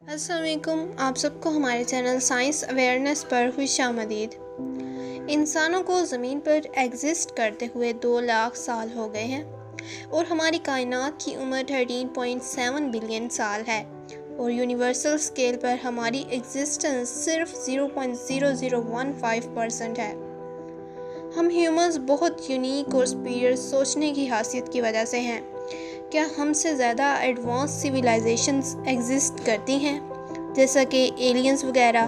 अस्सलाम वालेकुम, आप सबको हमारे चैनल साइंस अवेयरनेस पर खुशामदीद। इंसानों को ज़मीन पर एग्जिस्ट करते हुए 2 लाख साल हो गए हैं और हमारी कायनात की उम्र 13.7 बिलियन साल है और यूनिवर्सल स्केल पर हमारी एग्जिस्टेंस सिर्फ 0.0015% है। हम ह्यूमंस बहुत यूनिक और सुपीरियर सोचने की हासियत की वजह से हैं। क्या हमसे ज़्यादा एडवांस सिविलाइजेशंस एग्जिस्ट करती हैं, जैसा कि एलियंस वगैरह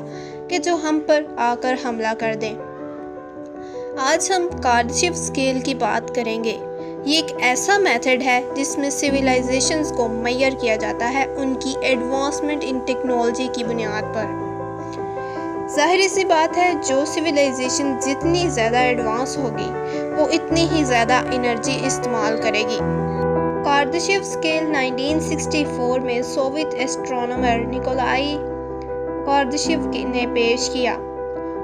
कि जो हम पर आकर हमला कर दें? आज हम कार्डशिप स्केल की बात करेंगे। ये एक ऐसा मेथड है जिसमें सिविलाइजेशंस को मेजर किया जाता है उनकी एडवांसमेंट इन टेक्नोलॉजी की बुनियाद पर। जाहिर सी बात है, जो सिविलाइजेशन जितनी ज़्यादा एडवांस होगी वो इतनी ही ज़्यादा एनर्जी इस्तेमाल करेगी। कार्डशिप स्केल 1964 में सोवियत एस्ट्रोनॉमर निकोलाई कार्डशिप ने पेश किया।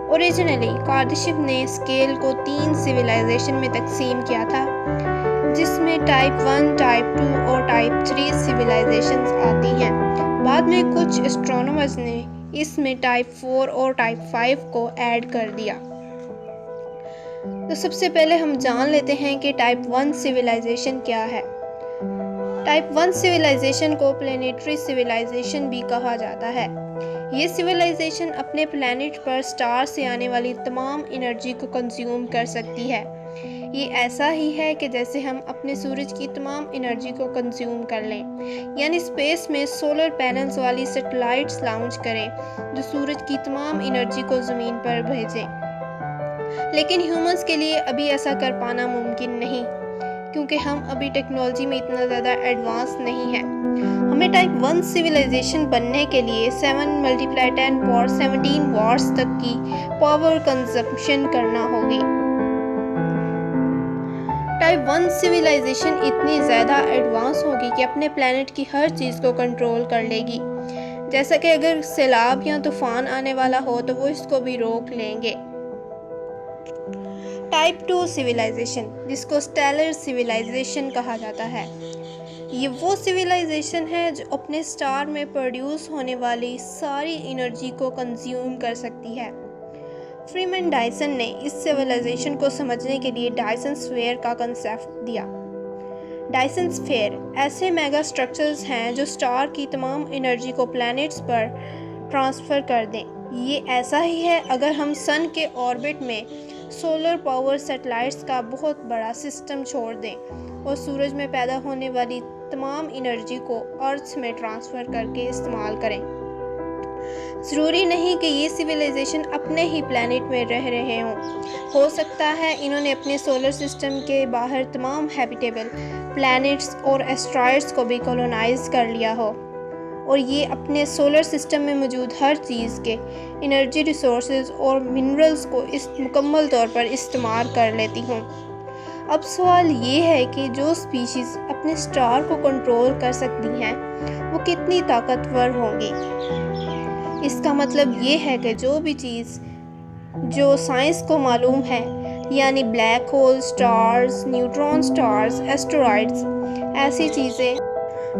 ओरिजिनली कार्डशिप ने स्केल को 3 सिविलाइजेशन में तकसीम किया था, जिसमें टाइप 1, टाइप 2 और टाइप 3 सिविलाइजेशंस आती हैं। बाद में कुछ एस्ट्रोनॉमर्स ने इसमें टाइप 4 और टाइप 5 को ऐड कर दिया। तो सबसे पहले हम जान लेते हैं कि टाइप 1 सिविलाइजेशन क्या है। टाइप 1 सिविलाइजेशन को प्लेनेटरी सिविलाइजेशन भी कहा जाता है। ये सिविलाइजेशन अपने प्लेनेट पर स्टार से आने वाली तमाम एनर्जी को कंज्यूम कर सकती है। ये ऐसा ही है कि जैसे हम अपने सूरज की तमाम एनर्जी को कंज्यूम कर लें, यानी स्पेस में सोलर पैनल्स वाली सैटेलाइट्स लॉन्च करें जो सूरज की तमाम एनर्जी को ज़मीन पर भेजें। लेकिन ह्यूमंस के लिए अभी ऐसा कर पाना मुमकिन नहीं, क्योंकि हम अभी टेक्नोलॉजी में इतना ज़्यादा एडवांस नहीं है। हमें टाइप 1 सिविलाइजेशन बनने के लिए 7 × 10⁻17 वाट्स तक की पावर कंजप्शन करना होगी। टाइप 1 सिविलाइजेशन इतनी ज़्यादा एडवांस होगी कि अपने प्लेनेट की हर चीज़ को कंट्रोल कर लेगी। जैसा कि अगर सैलाब या तूफान आने वाला हो तो वो इसको भी रोक लेंगे। टाइप 2 सिविलाइजेशन, जिसको स्टेलर सिविलाइजेशन कहा जाता है, ये वो सिविलाइजेशन है जो अपने स्टार में प्रोड्यूस होने वाली सारी एनर्जी को कंज्यूम कर सकती है। फ्रीमैन डायसन ने इस सिविलाइजेशन को समझने के लिए डायसन स्फीयर का कंसेप्ट दिया। डायसन स्फीयर ऐसे मेगा स्ट्रक्चर्स हैं जो स्टार की तमाम एनर्जी को प्लैनेट्स पर ट्रांसफ़र कर दें। ये ऐसा ही है अगर हम सन के ऑर्बिट में सोलर पावर सैटेलाइट्स का बहुत बड़ा सिस्टम छोड़ दें और सूरज में पैदा होने वाली तमाम एनर्जी को अर्थ में ट्रांसफ़र करके इस्तेमाल करें। ज़रूरी नहीं कि ये सिविलाइजेशन अपने ही प्लैनेट में रह रहे हों। हो सकता है इन्होंने अपने सोलर सिस्टम के बाहर तमाम हैबिटेबल प्लैनेट्स और एस्ट्रॉयड्स को भी कॉलोनाइज कर लिया हो और ये अपने सोलर सिस्टम में मौजूद हर चीज़ के एनर्जी रिसोर्सेज और मिनरल्स को इस मुकम्मल तौर पर इस्तेमाल कर लेती हूँ। अब सवाल ये है कि जो स्पीशीज़ अपने स्टार को कंट्रोल कर सकती हैं वो कितनी ताकतवर होंगी। इसका मतलब ये है कि जो भी चीज़ जो साइंस को मालूम है, यानी black hole, stars, neutron stars, asteroids, ऐसी चीज़ें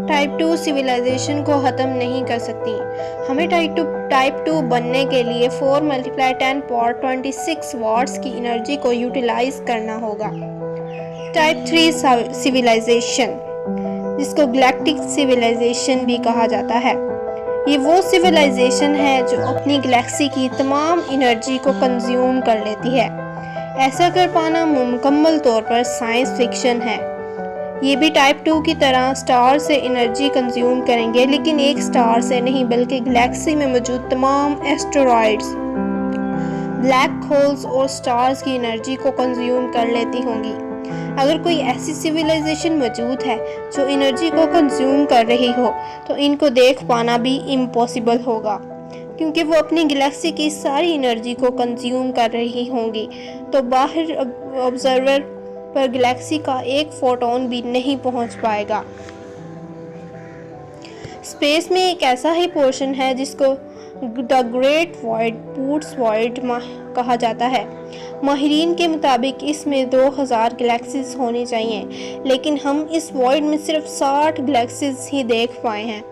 टाइप 2 सिविलाइजेशन को ख़त्म नहीं कर सकती। हमें टाइप 2 बनने के लिए 4 × 10⁻26 वाट्स की एनर्जी को यूटिलाइज करना होगा। टाइप 3 सिविलाइजेशन, जिसको गैलेक्टिक सिविलाइजेशन भी कहा जाता है, ये वो सिविलाइजेशन है जो अपनी गैलेक्सी की तमाम एनर्जी को कंज्यूम कर लेती है। ऐसा कर पाना मुकम्मल तौर पर साइंस फिक्शन है। ये भी टाइप 2 की तरह स्टार से एनर्जी कंज्यूम करेंगे, लेकिन एक स्टार से नहीं बल्कि गैलेक्सी में मौजूद तमाम एस्टेरॉइड्स, ब्लैक होल्स और स्टार्स की एनर्जी को कंज्यूम कर लेती होंगी। अगर कोई ऐसी सिविलाइजेशन मौजूद है जो एनर्जी को कंज्यूम कर रही हो तो इनको देख पाना भी इम्पॉसिबल होगा, क्योंकि वो अपनी गैलेक्सी की सारी एनर्जी को कंज्यूम कर रही होंगी। तो बाहर ऑब्जर्वर पर गैलेक्सी का एक फोटोन भी नहीं पहुंच पाएगा। स्पेस में एक ऐसा ही पोर्शन है जिसको the great void, boots void कहा जाता है। माहिरीन के मुताबिक इसमें 2000 गैलेक्सीज होनी चाहिए, लेकिन हम इस वॉइड में सिर्फ 60 गैलेक्सीज ही देख पाए हैं।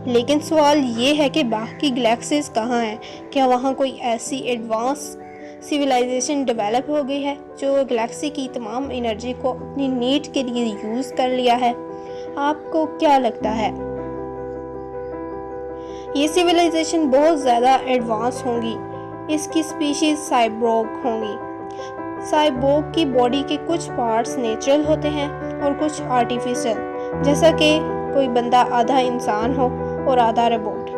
लेकिन सवाल ये है कि बाकी गैलेक्सीज कहाँ हैं? क्या वहाँ कोई ऐसी एडवांस सिविलाइजेशन डेवलप हो गई है जो गैलेक्सी की तमाम एनर्जी को अपनी नीड के लिए यूज़ कर लिया है? आपको क्या लगता है? ये सिविलाइजेशन बहुत ज़्यादा एडवांस होंगी। इसकी स्पीशीज साइबोर्ग होंगी। साइबोर्ग की बॉडी के कुछ पार्ट्स नेचुरल होते हैं और कुछ आर्टिफिशियल, जैसा कि कोई बंदा आधा इंसान हो और आधा रोबोट।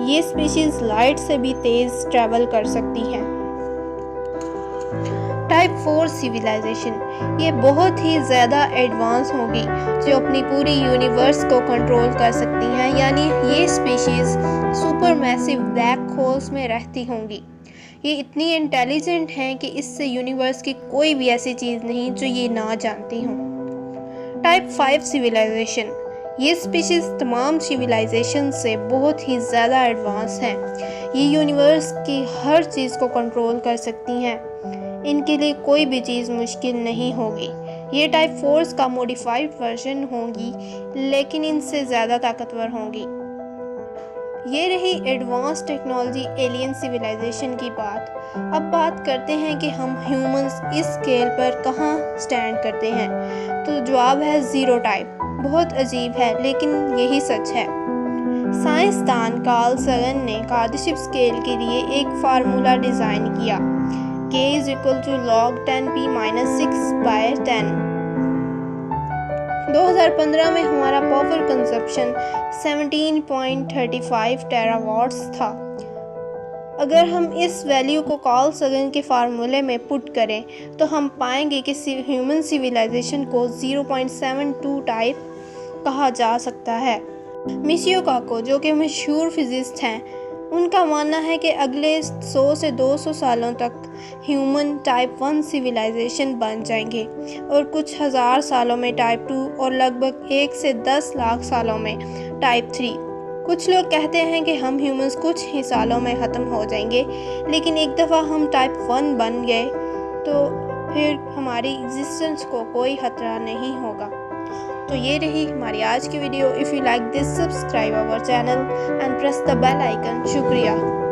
ये स्पीशीज लाइट से भी तेज़ ट्रैवल कर सकती हैं। टाइप 4 सिविलाइजेशन, ये बहुत ही ज़्यादा एडवांस होगी जो अपनी पूरी यूनिवर्स को कंट्रोल कर सकती हैं, यानी ये species super massive black holes में रहती होंगी। ये इतनी इंटेलिजेंट हैं कि इससे यूनिवर्स की कोई भी ऐसी चीज़ नहीं जो ये ना जानती हों। टाइप 5 सिविलाइजेशन, ये स्पीशीज़ तमाम सिविलाइजेशन से बहुत ही ज़्यादा एडवांस हैं। ये यूनिवर्स की हर चीज़ को कंट्रोल कर सकती हैं। इनके लिए कोई भी चीज़ मुश्किल नहीं होगी। ये टाइप 4 का मॉडिफाइड वर्जन होंगी, लेकिन इनसे ज़्यादा ताकतवर होंगी। ये रही एडवांस टेक्नोलॉजी एलियन सिविलाइजेशन की बात। अब बात करते हैं कि हम ह्यूमंस इस स्केल पर कहाँ स्टैंड करते हैं। तो जवाब है ज़ीरो टाइप। बहुत अजीब है, लेकिन यही सच है। साइंसदान कार्ल सगन ने कार्दाशिफ स्केल के लिए एक फार्मूला डिज़ाइन किया, k = log 10p-6/10। 2015 में हमारा पावर कंजप्शन 17.35 टेरावाट्स था। अगर हम इस वैल्यू को कार्ल सगन के फार्मूले में पुट करें तो हम पाएंगे कि ह्यूमन सिविलाइजेशन को 0.72 टाइप कहा जा सकता है। मिशियो काको, जो कि मशहूर फिजिस्ट हैं, उनका मानना है कि अगले 100 से 200 सालों तक ह्यूमन टाइप 1 सिविलाइजेशन बन जाएंगे और कुछ हज़ार सालों में टाइप 2 और लगभग 1 से 10 लाख सालों में टाइप 3। कुछ लोग कहते हैं कि हम ह्यूमंस कुछ ही सालों में ख़त्म हो जाएंगे, लेकिन एक दफ़ा हम टाइप 1 बन गए तो फिर हमारी एग्जिस्टेंस को कोई खतरा नहीं होगा। तो ये रही हमारी आज की वीडियो। If you like this, subscribe our channel and press the bell icon. शुक्रिया।